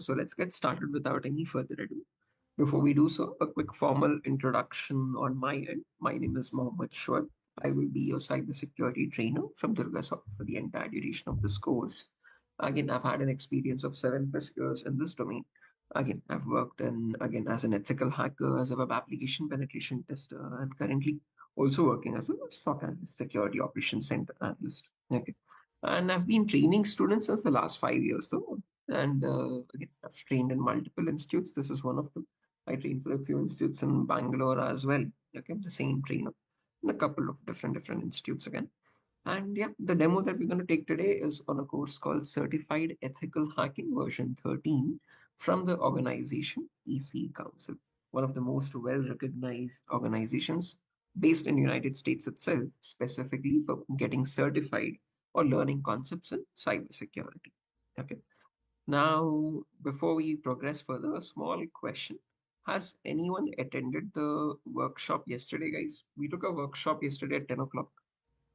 So let's get started without any further ado. Before we do so, a quick formal introduction on my end. My name is Mr.SHOIAB. I will be your cybersecurity trainer from Durga for the entire duration of this course. Again, I've had an experience of 7+ years in this domain. Again, I've worked as an ethical hacker, as a web application penetration tester, and currently also working as a SOC analyst, security operations center analyst. Okay. And I've been training students since the last 5 years, though. And again, I've trained in multiple institutes. This is one of them. I trained for a few institutes in Bangalore as well. Okay, the same trainer in a couple of different institutes again. And yeah, the demo that we're going to take today is on a course called Certified Ethical Hacking version 13 from the organization EC Council, one of the most well-recognized organizations based in the United States itself, specifically for getting certified or learning concepts in cybersecurity. Okay. Now, before we progress further, a small question. Has anyone attended the workshop yesterday, guys? We took a workshop yesterday at 10 o'clock.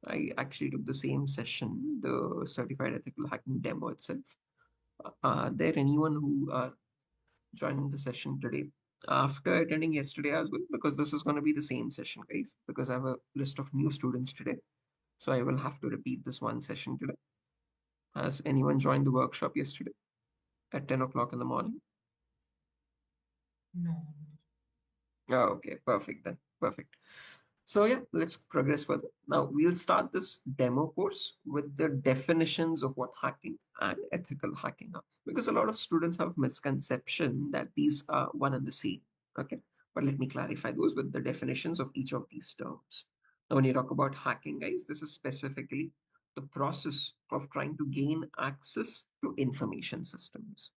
I actually took the same session, the certified ethical hacking demo itself. Are there anyone who are joining the session today after attending yesterday as well? Because this is going to be the same session, guys, because I have a list of new students today. So I will have to repeat this one session today. Has anyone joined the workshop yesterday at 10 o'clock in the morning? No. Oh, okay, perfect then. Perfect. So yeah, let's progress further. Now we'll start this demo course with the definitions of what hacking and ethical hacking are. Because a lot of students have misconception that these are one and the same. Okay. But let me clarify those with the definitions of each of these terms. Now, when you talk about hacking, guys, this is specifically the process of trying to gain access to information systems.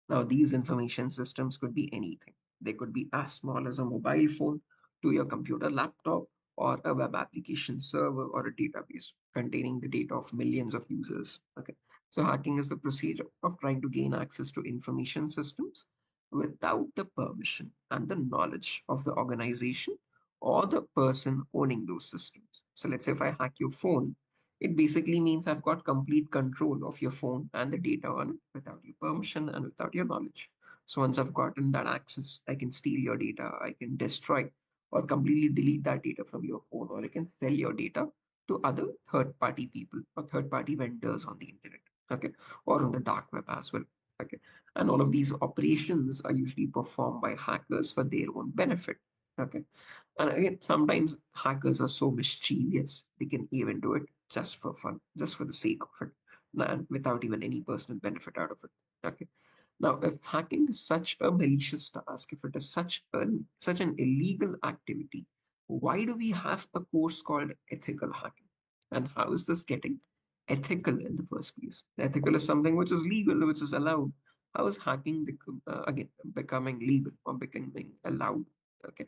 Now, these information systems could be anything. They could be as small as a mobile phone to your computer laptop or a web application server or a database containing the data of millions of users. Okay. So hacking is the procedure of trying to gain access to information systems without the permission and the knowledge of the organization or the person owning those systems. So let's say if I hack your phone, it basically means I've got complete control of your phone and the data on it without your permission and without your knowledge. So once I've gotten that access, I can steal your data, I can destroy or completely delete that data from your phone, or I can sell your data to other third-party people or third-party vendors on the internet, okay, or on the dark web as well, okay. And all of these operations are usually performed by hackers for their own benefit, okay. And again, sometimes hackers are so mischievous, they can even do it just for fun, just for the sake of it, and without even any personal benefit out of it. Okay. Now, if hacking is such a malicious task, if it is such an illegal activity, why do we have a course called ethical hacking? And how is this getting ethical in the first place? Ethical is something which is legal, which is allowed. How is hacking again becoming legal or becoming allowed? Okay.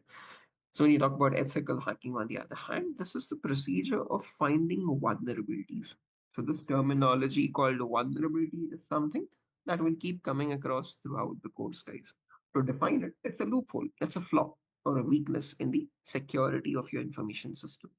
So when you talk about ethical hacking, on the other hand, this is the procedure of finding vulnerabilities. So this terminology called vulnerability is something that will keep coming across throughout the course, guys. To define it, it's a loophole, it's a flaw or a weakness in the security of your information systems.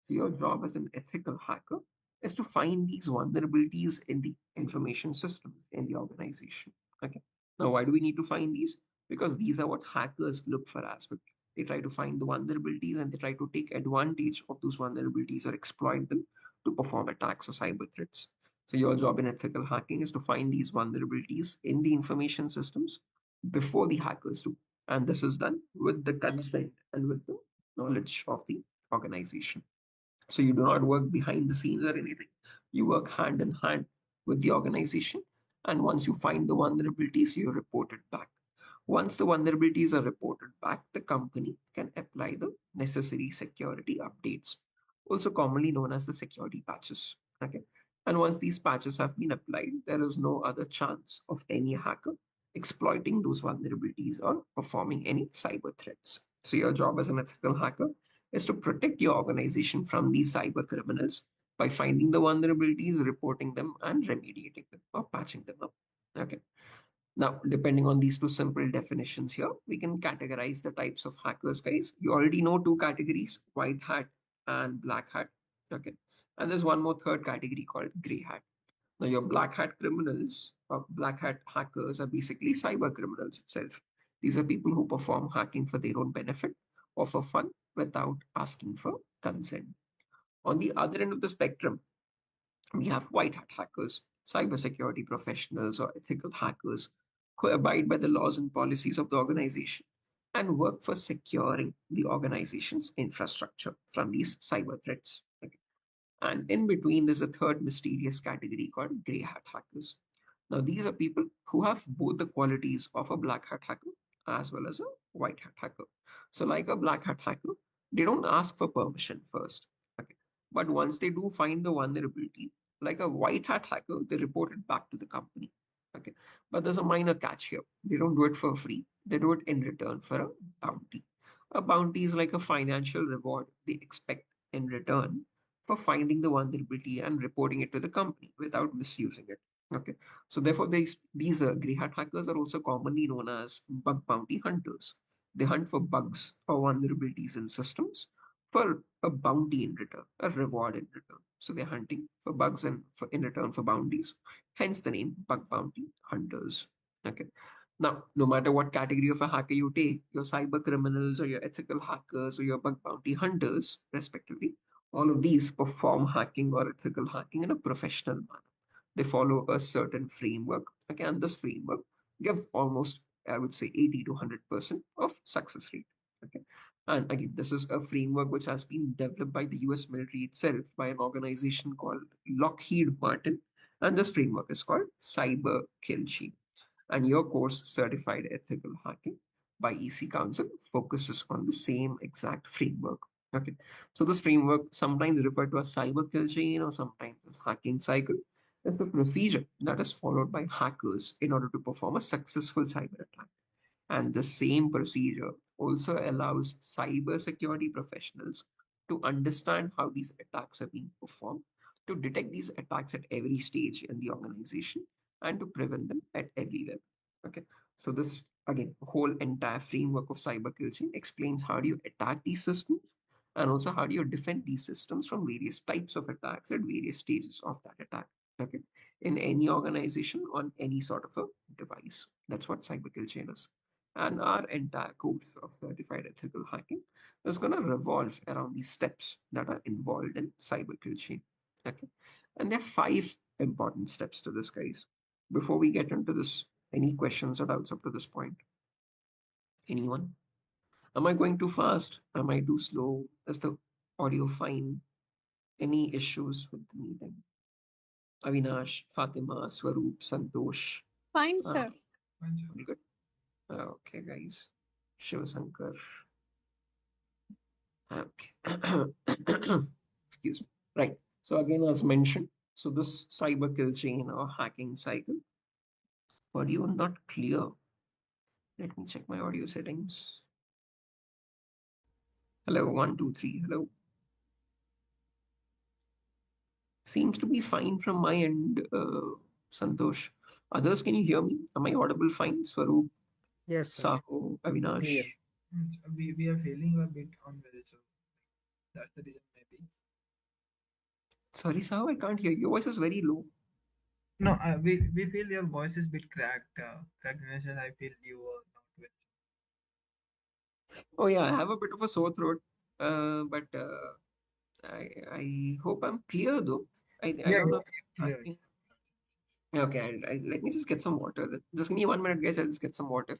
So your job as an ethical hacker is to find these vulnerabilities in the information systems in the organization. Okay. Now, why do we need to find these? Because these are what hackers look for as well. They try to find the vulnerabilities and they try to take advantage of those vulnerabilities or exploit them to perform attacks or cyber threats. So your job in ethical hacking is to find these vulnerabilities in the information systems before the hackers do. And this is done with the consent and with the knowledge of the organization. So you do not work behind the scenes or anything. You work hand in hand with the organization. And once you find the vulnerabilities, you report it back. Once the vulnerabilities are reported back, the company can apply the necessary security updates, also commonly known as the security patches. Okay. And once these patches have been applied, there is no other chance of any hacker exploiting those vulnerabilities or performing any cyber threats. So your job as an ethical hacker is to protect your organization from these cyber criminals by finding the vulnerabilities, reporting them, and remediating them or patching them up. Okay. Now, depending on these two simple definitions here, we can categorize the types of hackers, guys. You already know two categories, white hat and black hat. Okay. And there's one more third category called gray hat. Now, your black hat criminals or black hat hackers are basically cyber criminals itself. These are people who perform hacking for their own benefit or for fun without asking for consent. On the other end of the spectrum, we have white hat hackers, cybersecurity professionals, or ethical hackers who abide by the laws and policies of the organization and work for securing the organization's infrastructure from these cyber threats. Okay. And in between, there's a third mysterious category called gray hat hackers. Now, these are people who have both the qualities of a black hat hacker as well as a white hat hacker. So, like a black hat hacker, they don't ask for permission first. Okay. But once they do find the vulnerability, like a white hat hacker, they report it back to the company. Okay. But there's a minor catch here. They don't do it for free. They do it in return for a bounty. A bounty is like a financial reward they expect in return for finding the vulnerability and reporting it to the company without misusing it. Okay, so therefore these grey hat hackers are also commonly known as bug bounty hunters. They hunt for bugs or vulnerabilities in systems for a bounty in return, a reward in return. So they're hunting for bugs and in return for bounties. Hence the name bug bounty hunters. Okay. Now, no matter what category of a hacker you take, your cyber criminals or your ethical hackers or your bug bounty hunters, respectively, all of these perform hacking or ethical hacking in a professional manner. They follow a certain framework. Again, this framework gives almost, I would say, 80 to 100% of success rate. Okay. And again, this is a framework which has been developed by the US military itself by an organization called Lockheed Martin. And this framework is called Cyber Kill Chain. And your course, Certified Ethical Hacking by EC Council, focuses on the same exact framework. Okay. So this framework, sometimes referred to as cyber kill chain or sometimes as hacking cycle, is the procedure that is followed by hackers in order to perform a successful cyber attack. And the same procedure also allows cybersecurity professionals to understand how these attacks are being performed, to detect these attacks at every stage in the organization, and to prevent them at every level. Okay. So this again, whole entire framework of cyber kill chain explains how do you attack these systems and also how do you defend these systems from various types of attacks at various stages of that attack. Okay. In any organization on any sort of a device. That's what cyber kill chain is. And our entire course of certified ethical hacking is going to revolve around these steps that are involved in cyber kill chain. Okay. And there are five important steps to this, guys. Before we get into this, any questions or doubts up to this point? Anyone? Am I going too fast? Am I too slow? Is the audio fine? Any issues with the meeting? Avinash, Fatima, Swaroop, Santosh. Fine, Uh, sir. Very good. Okay, guys. Shivasankar. Okay. Excuse me. Right. So again, as mentioned, so this cyber kill chain or hacking cycle, audio not clear. Let me check my audio settings. Hello, one, two, three. Hello. Seems to be fine from my end, Santosh. Others, can you hear me? Am I audible fine? Swaroop, Yes, sir. Saho, Clear. Avinash. We are feeling a bit on well, so that's the reason maybe. Sorry, Saho, I can't hear you. Your voice is very low. No, we feel your voice is bit cracked. Cracked in the sense I feel you are not well. Oh yeah, I have a bit of a sore throat, but I hope I'm clear though. I Yeah, don't know yeah, if I'm clear. tracking. Okay, let me just get some water. Just give me 1 minute, guys. I'll just get some water.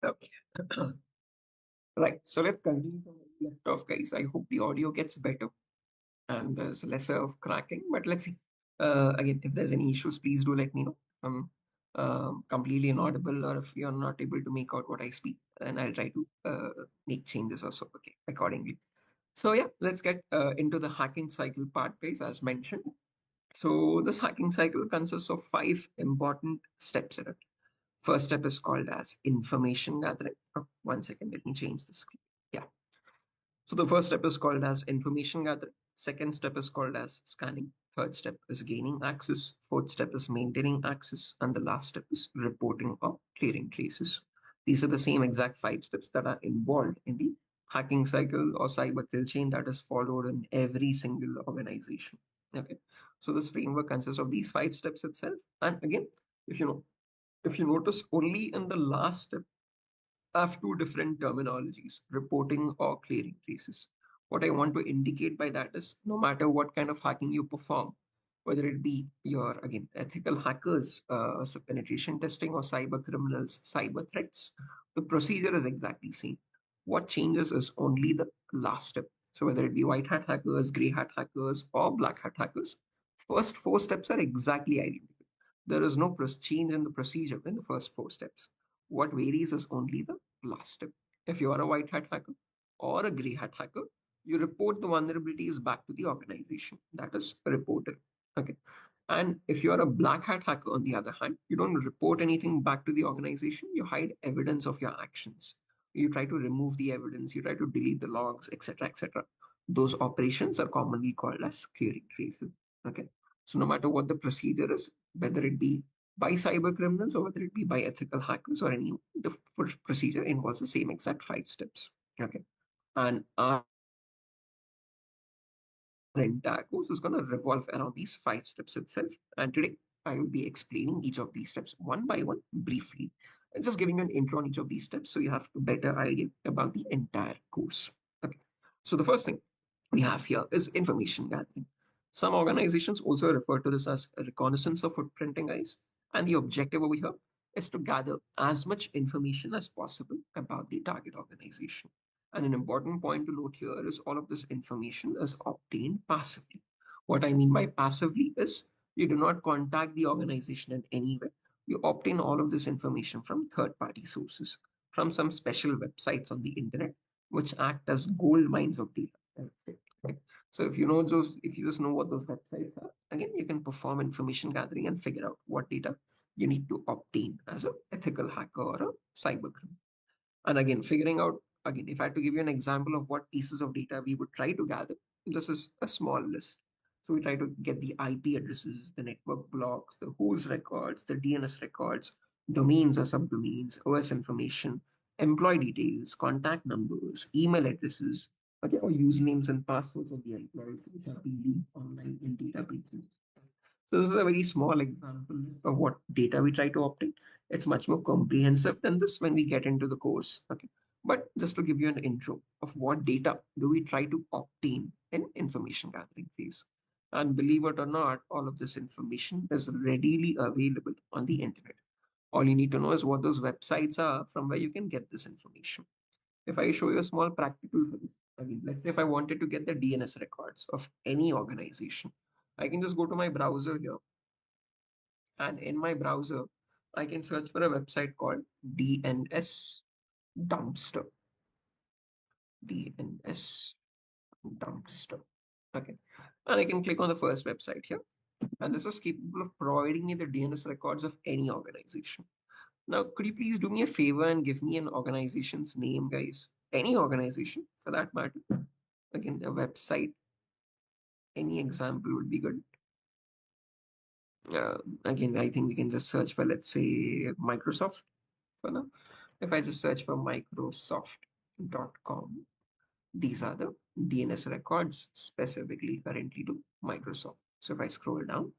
Okay. Right. So let's continue from where we left off, guys. I hope the audio gets better and there's lesser of cracking. But let's see. Again, if there's any issues, please do let me know. If I'm completely inaudible or if you're not able to make out what I speak, then I'll try to make changes also, okay, accordingly. So yeah, let's get into the hacking cycle part, guys, as mentioned. So this hacking cycle consists of five important steps in it. First step is called as information gathering. Oh, one second, let me change this. Yeah. So the first step is called as information gathering. Second step is called as scanning. Third step is gaining access. Fourth step is maintaining access. And the last step is reporting or clearing traces. These are the same exact five steps that are involved in the hacking cycle or cyber kill chain that is followed in every single organization. Okay. So this framework consists of these five steps itself. And again, if you know, if you notice only in the last step, have two different terminologies, reporting or clearing traces. What I want to indicate by that is no matter what kind of hacking you perform, whether it be your, again, ethical hackers, so penetration testing, or cyber criminals, cyber threats, the procedure is exactly same. What changes is only the last step. So whether it be white hat hackers, gray hat hackers, or black hat hackers, first four steps are exactly identical. There is no change in the procedure in the first four steps. What varies is only the last step. If you are a white hat hacker or a gray hat hacker, you report the vulnerabilities back to the organization. That is reported. Okay. And if you are a black hat hacker, on the other hand, you don't report anything back to the organization. You hide evidence of your actions. You try to remove the evidence. You try to delete the logs, etc., etc. Those operations are commonly called as clearing traces. Okay. So no matter what the procedure is, whether it be by cyber criminals or whether it be by ethical hackers or any, the procedure involves the same exact five steps. Okay. And our entire course is going to revolve around these five steps itself. And today I will be explaining each of these steps one by one briefly. And just giving you an intro on each of these steps so you have a better idea about the entire course. Okay. So the first thing we have here is information gathering. Some organizations also refer to this as reconnaissance or footprinting, guys. And the objective over here is to gather as much information as possible about the target organization. And an important point to note here is all of this information is obtained passively. What I mean by passively is you do not contact the organization in any way. You obtain all of this information from third party sources, from some special websites on the internet, which act as gold mines of data. I would say. Right? So if you just know what those websites are, again, you can perform information gathering and figure out what data you need to obtain as an ethical hacker or a cyber criminal. And again, figuring out, again, if I had to give you an example of what pieces of data we would try to gather, this is a small list. So we try to get the IP addresses, the network blocks, the host records, the DNS records, domains or subdomains, OS information, employee details, contact numbers, email addresses, okay, or usernames and passwords of the employees which have been leaked online in data breaches. So this is a very small example of what data we try to obtain. It's much more comprehensive than this when we get into the course. Okay. But just to give you an intro of what data do we try to obtain in information gathering phase. And believe it or not, all of this information is readily available on the internet. All you need to know is what those websites are from where you can get this information. If I show you a small practical for this, again, let's say if I wanted to get the DNS records of any organization, I can just go to my browser here, and in my browser, I can search for a website called DNS Dumpster. DNS Dumpster. Okay. And I can click on the first website here. And this is capable of providing me the DNS records of any organization. Now, could you please do me a favor and give me an organization's name, guys? Any organization for that matter. Again, a website, any example would be good. Again, I think we can just search for, let's say, Microsoft for now. If I just search for Microsoft.com, these are the DNS records specifically currently to Microsoft. So if I scroll down,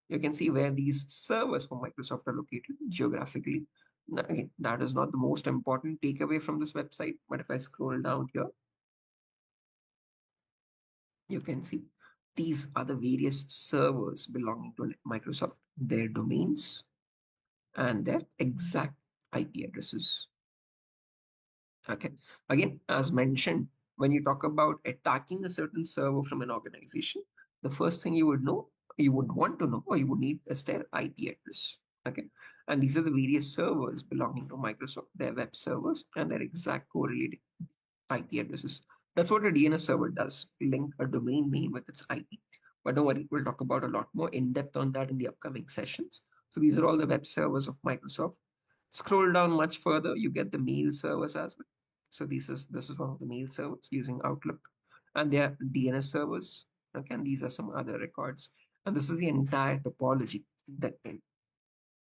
you can see where these servers for Microsoft are located geographically. Now, again, that is not the most important takeaway from this website, but if I scroll down here, you can see these are the various servers belonging to Microsoft, their domains, and their exact IP addresses. Okay. Again, as mentioned, when you talk about attacking a certain server from an organization, the first thing you would want to know, or you would need is their IP address. Okay. And these are the various servers belonging to Microsoft, their web servers, and their exact correlated IP addresses. That's what a DNS server does, link a domain name with its IP. But don't worry, we'll talk about a lot more in depth on that in the upcoming sessions. So these are all the web servers of Microsoft. Scroll down much further, you get the mail servers as well. So this is one of the mail servers using Outlook, and they are DNS servers. Okay, and these are some other records, and this is the entire topology, the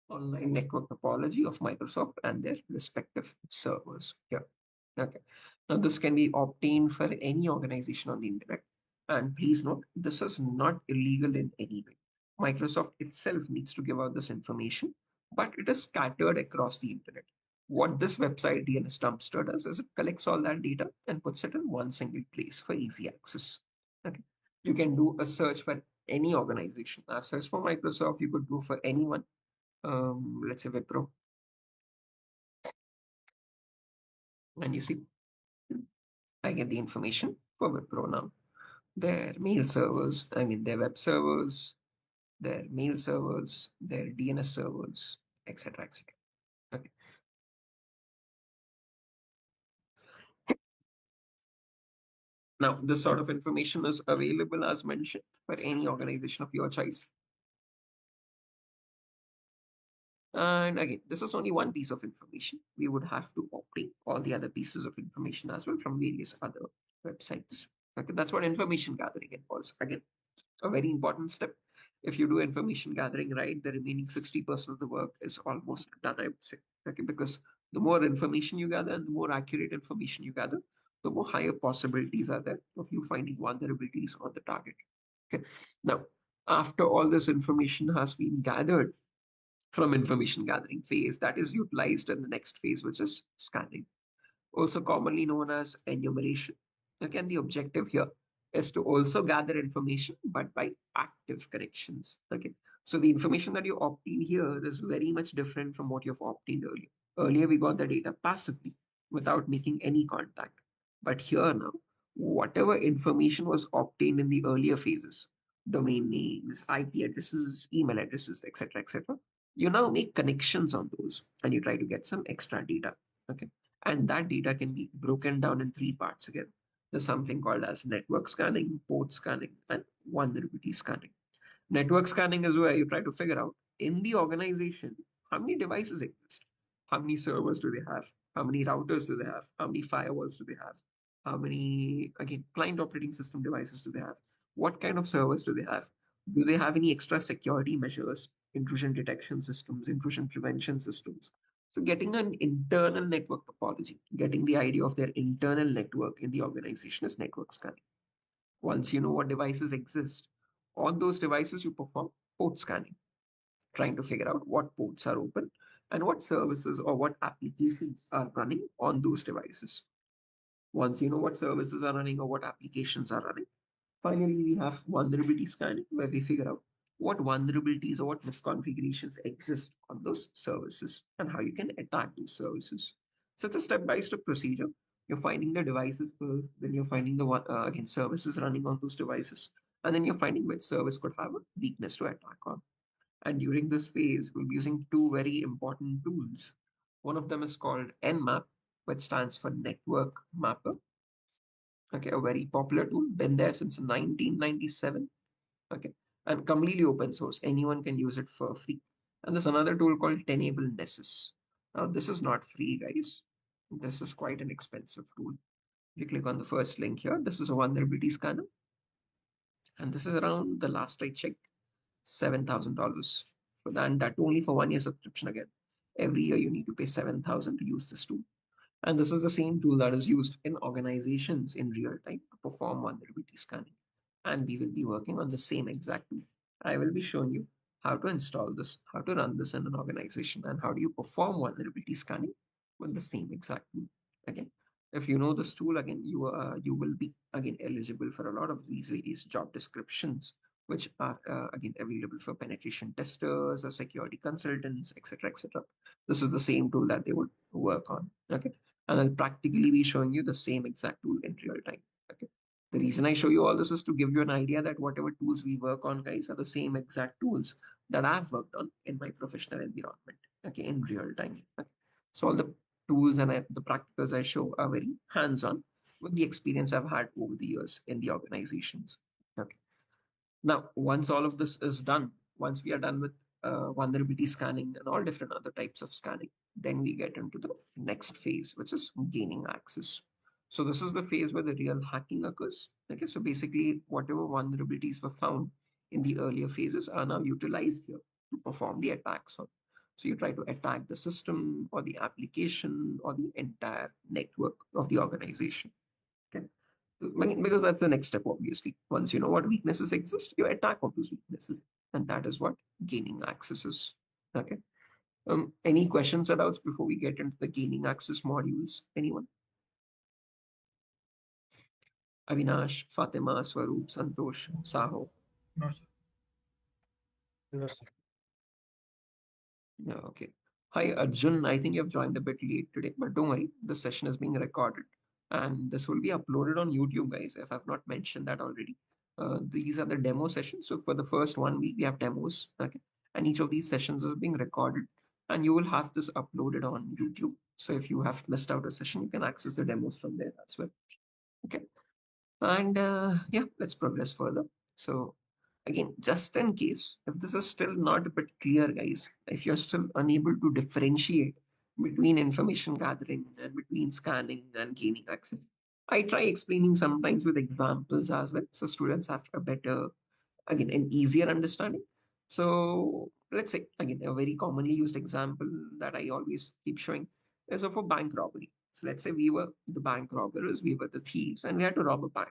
online network topology of Microsoft and their respective servers. Yeah. Okay. Now, this can be obtained for any organization on the internet. And please note, this is not illegal in any way. Microsoft itself needs to give out this information, but it is scattered across the internet. What this website DNS dumpster does is it collects all that data and puts it in one single place for easy access. Okay. You can do a search for any organization. I've searched for Microsoft. You could go for anyone. Let's say Wipro, and you see, I get the information for Wipro now. Their mail servers, I mean their web servers, their mail servers, their DNS servers, etc., etc. Okay. Now, this sort of information is available, as mentioned, for any organization of your choice. And again, this is only one piece of information. We would have to obtain all the other pieces of information as well from various other websites. Okay, that's what information gathering involves. Again, a very important step. If you do information gathering right, the remaining 60% of the work is almost done, I would say. Okay, because the more information you gather and the more accurate information you gather, the more higher possibilities are there of you finding vulnerabilities on the target. Okay. Now, after all this information has been gathered from information gathering phase, that is utilized in the next phase, which is scanning, also commonly known as enumeration. Again, the objective here is to also gather information, but by active connections. Okay, so the information that you obtain here is very much different from what you've obtained earlier. Earlier, we got the data passively without making any contact. But here now, whatever information was obtained in the earlier phases, domain names, IP addresses, email addresses, etc., you now make connections on those and you try to get some extra data. Okay, and that data can be broken down in three parts again. There's something called as network scanning, port scanning, and vulnerability scanning. Network scanning is where you try to figure out in the organization how many devices exist, how many servers do they have, how many routers do they have, how many firewalls do they have, how many, again, client operating system devices do they have, what kind of servers do they have any extra security measures, intrusion detection systems, intrusion prevention systems. So, getting an internal network topology, getting the idea of their internal network in the organization is network scanning. Once you know what devices exist, on those devices you perform port scanning, trying to figure out what ports are open and what services or what applications are running on those devices. Once you know what services are running or what applications are running, finally we have vulnerability scanning where we figure out what vulnerabilities or what misconfigurations exist on those services and how you can attack those services. So it's a step-by-step procedure. You're finding the devices first, then you're finding the again services running on those devices, and then you're finding which service could have a weakness to attack on. And during this phase, we'll be using two very important tools. One of them is called Nmap, which stands for Network Mapper. Okay, a very popular tool, been there since 1997. Okay, and completely open source. Anyone can use it for free. And there's another tool called Tenable Nessus. Now, this is not free, guys. This is quite an expensive tool. If you click on the first link here, this is a vulnerability scanner. And this is around the last I checked, $7,000 for that, and that only for 1 year subscription again. Every year you need to pay 7,000 to use this tool. And this is the same tool that is used in organizations in real time to perform vulnerability scanning. And we will be working on the same exact tool. I will be showing you how to install this, how to run this in an organization, and how do you perform vulnerability scanning with the same exact tool. Again, if you know this tool, again, you will be again eligible for a lot of these various job descriptions, which are again available for penetration testers or security consultants, etc., etc. This is the same tool that they would work on. Okay. and I'll practically be showing you the same exact tool in real time. Okay. The reason I show you all this is to give you an idea that whatever tools we work on, guys, are the same exact tools that I've worked on in my professional environment. Okay, in real time. Okay. So all the tools and the practicals I show are very hands-on with the experience I've had over the years in the organizations. Okay. Now, once all of this is done, once we are done with vulnerability scanning and all different other types of scanning, then we get into the next phase, which is gaining access. So this is the phase where the real hacking occurs. Okay, so basically, whatever vulnerabilities were found in the earlier phases are now utilized here to perform the attacks on. So you try to attack the system or the application or the entire network of the organization. Okay. Because that's the next step, obviously. Once you know what weaknesses exist, you attack on those weaknesses. And that is what gaining access is. Okay. Any questions or doubts before we get into the gaining access modules? Anyone? Avinash, Fatima, Swaroop, Santosh, Saho. No, sir. No, sir. Yeah, okay. Hi, Arjun. I think you've joined a bit late today, but don't worry. The session is being recorded and this will be uploaded on YouTube, guys, if I've not mentioned that already. These are the demo sessions. So for the first 1 week, we have demos. Okay. And each of these sessions is being recorded and you will have this uploaded on YouTube. So if you have missed out a session, you can access the demos from there as well. Okay. And yeah, let's progress further. So again, just in case, if this is still not a bit clear, guys, if you're still unable to differentiate between information gathering and between scanning and gaining access, I try explaining sometimes with examples as well. So students have a better, again, an easier understanding. So let's say, again, a very commonly used example that I always keep showing is of a bank robbery. So let's say we were the bank robbers, we were the thieves, and we had to rob a bank.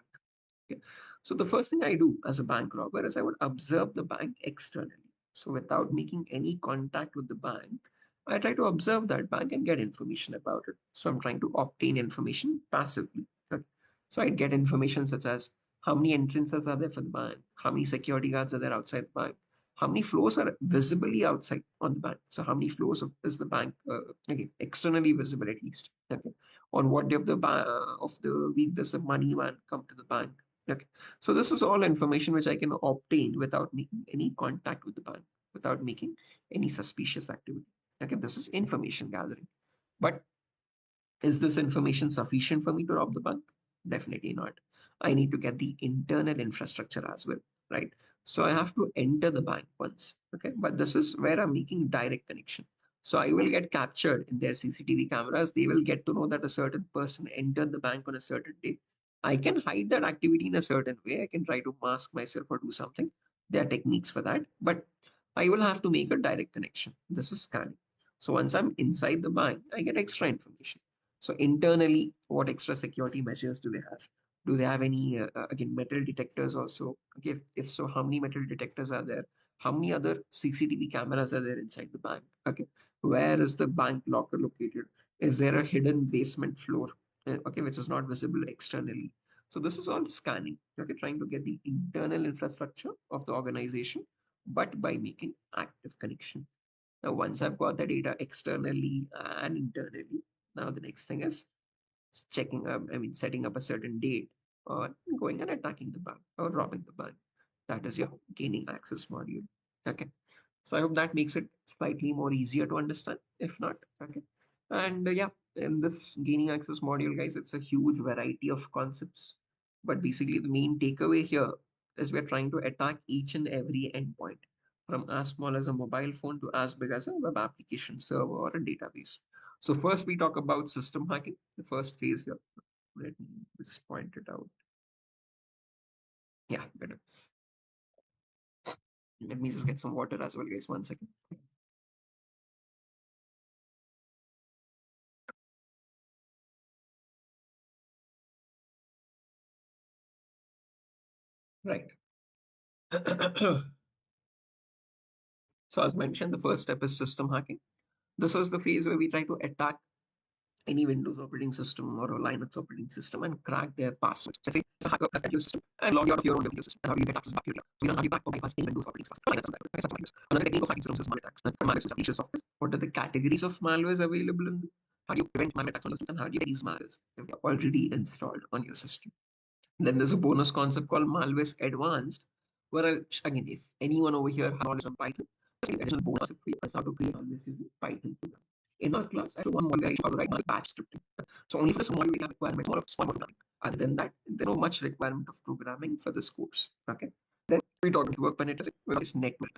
Okay. So the first thing I do as a bank robber is I would observe the bank externally. So without making any contact with the bank, I try to observe that bank and get information about it. So I'm trying to obtain information passively. Okay. So I get information such as how many entrances are there for the bank, how many security guards are there outside the bank, how many floors are visibly outside on the bank. So how many floors is the bank again externally visible at least. Okay. On what day of the week does the money man come to the bank? Okay. So this is all information which I can obtain without making any contact with the bank, without making any suspicious activity. Okay. This is information gathering. But is this information sufficient for me to rob the bank? Definitely not. I need to get the internal infrastructure as well, right? So I have to enter the bank once. Okay. But this is where I'm making direct connection. So I will get captured in their CCTV cameras. They will get to know that a certain person entered the bank on a certain day. I can hide that activity in a certain way. I can try to mask myself or do something. There are techniques for that, but I will have to make a direct connection. This is scanning. So once I'm inside the bank, I get extra information. So internally, what extra security measures do they have? Do they have any, again, metal detectors also? Okay, if so, how many metal detectors are there? How many other CCTV cameras are there inside the bank? Okay, where is the bank locker located? Is there a hidden basement floor? Okay, which is not visible externally. So this is all scanning, okay, trying to get the internal infrastructure of the organization, but by making active connection. Now, once I've got the data externally and internally, now the next thing is checking up, I mean, setting up a certain date or going and attacking the bank or robbing the bank. That is your gaining access module. Okay. So I hope that makes it slightly more easier to understand. If not, okay. And yeah, in this gaining access module, guys, it's a huge variety of concepts. But basically, the main takeaway here is we're trying to attack each and every endpoint, from as small as a mobile phone to as big as a web application server or a database. So first we talk about system hacking, the first phase here. Let me just point it out. Yeah, better. Let me just get some water as well, guys. 1 second. Right. So as mentioned, the first step is system hacking. This is the phase where we try to attack any Windows operating system or a Linux operating system and crack their passwords. Let's say a hacker has your system and log you out of your own Windows system. And how do you get access back to your cloud? So you don't have you back or bypass any Windows operating system. Linux okay, that's malware. Another technique of hacking systems is malware attacks. Malware is malicious software. What are the categories of malwares available in How do you prevent malware attacks on your system? And how do you get these malwares if they're already installed on your system? Then there's a bonus concept called malware advanced, where again, if anyone over here has knowledge on Python, there's an additional bonus concept for you as how to create malware using Python program. In our class, I show one module I show how to write my batch scripting. So only for this module we have requirements more of small programming. Other than that, there's no much requirement of programming for this course. Okay. Then we talk about work penetration, where it's network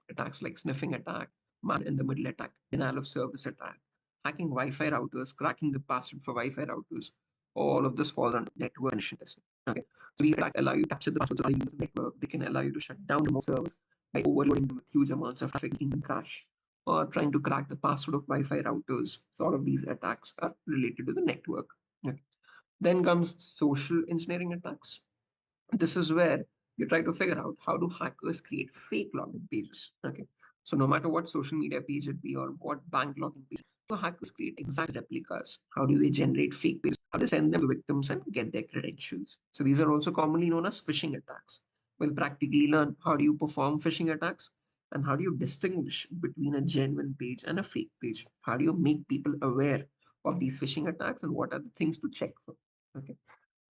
attacks like sniffing attack, man in the middle attack, denial of service attack, hacking Wi-Fi routers, cracking the password for Wi-Fi routers. All of this falls under network penetration testing. Okay. So these attacks allow you to capture the passwords of the network. They can allow you to shut down remote servers by overloading them with huge amounts of traffic, making them crash, or trying to crack the password of Wi-Fi routers. So all of these attacks are related to the network. Okay. Then comes social engineering attacks. This is where you try to figure out how do hackers create fake login pages. Okay. So no matter what social media page it be or what bank login page, so hackers create exact replicas. How do they generate fake pages? How do they send them to victims and get their credentials? So these are also commonly known as phishing attacks. We'll practically learn how do you perform phishing attacks and how do you distinguish between a genuine page and a fake page? How do you make people aware of these phishing attacks and what are the things to check for? Okay.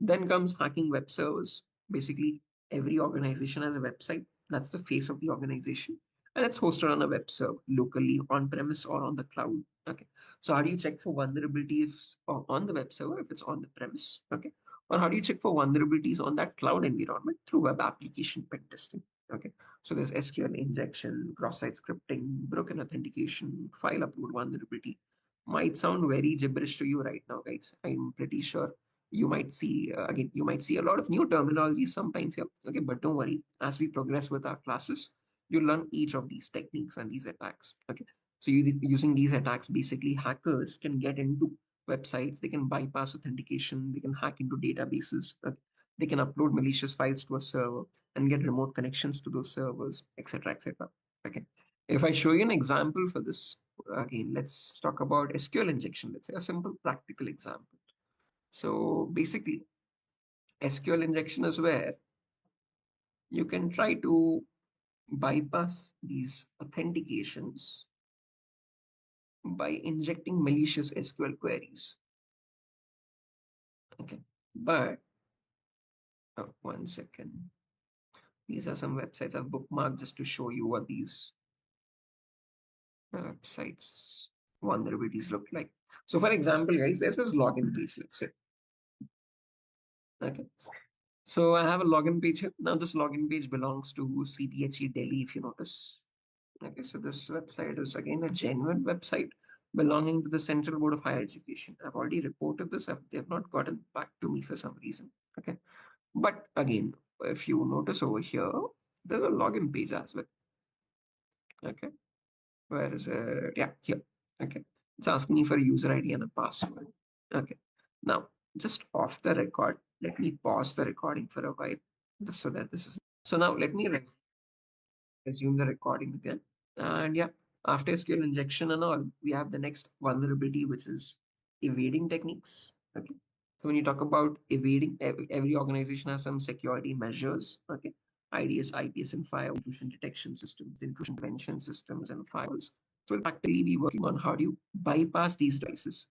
Then comes hacking web servers. Basically, every organization has a website. That's the face of the organization. And it's hosted on a web server, locally, on premise, or on the cloud. Okay. So how do you check for vulnerabilities on the web server if it's on the premise? Okay. Or how do you check for vulnerabilities on that cloud environment through web application pen testing? Okay. So there's SQL injection, cross-site scripting, broken authentication, file upload vulnerability. Might sound very gibberish to you right now, guys. I'm pretty sure you might see again you might see a lot of new terminology sometimes here. Okay, but don't worry, as we progress with our classes you learn each of these techniques and these attacks. Okay, so using these attacks, basically hackers can get into websites, they can bypass authentication, they can hack into databases, okay? They can upload malicious files to a server and get remote connections to those servers, etc., etc. Okay, if I show you an example for this, again let's talk about SQL injection. Let's say a simple practical example. So basically, SQL injection is where you can try to bypass these authentications by injecting malicious SQL queries. Okay, but 1 second. These are some websites I've bookmarked just to show you what these websites vulnerabilities look like. So, for example, guys, there's this login page. Let's say, okay. So I have a login page here. Now this login page belongs to CPHE Delhi, if you notice. Okay, so this website is again a genuine website belonging to the Central Board of Higher Education. I've already reported this. They have not gotten back to me for some reason. Okay, but again, if you notice over here, there's a login page as well. Okay, where is it? Yeah, here. Okay, it's asking me for user ID and a password. Okay, now just off the record, let me pause the recording for a while, just so that this is. So now let me resume the recording again. And yeah, after SQL injection and all, we have the next vulnerability, which is evading techniques. Okay. So when you talk about evading, every organization has some security measures. Okay. IDS, IPS, and firewall intrusion detection systems, intrusion prevention systems, and firewalls. So we'll practically be working on how do you bypass these devices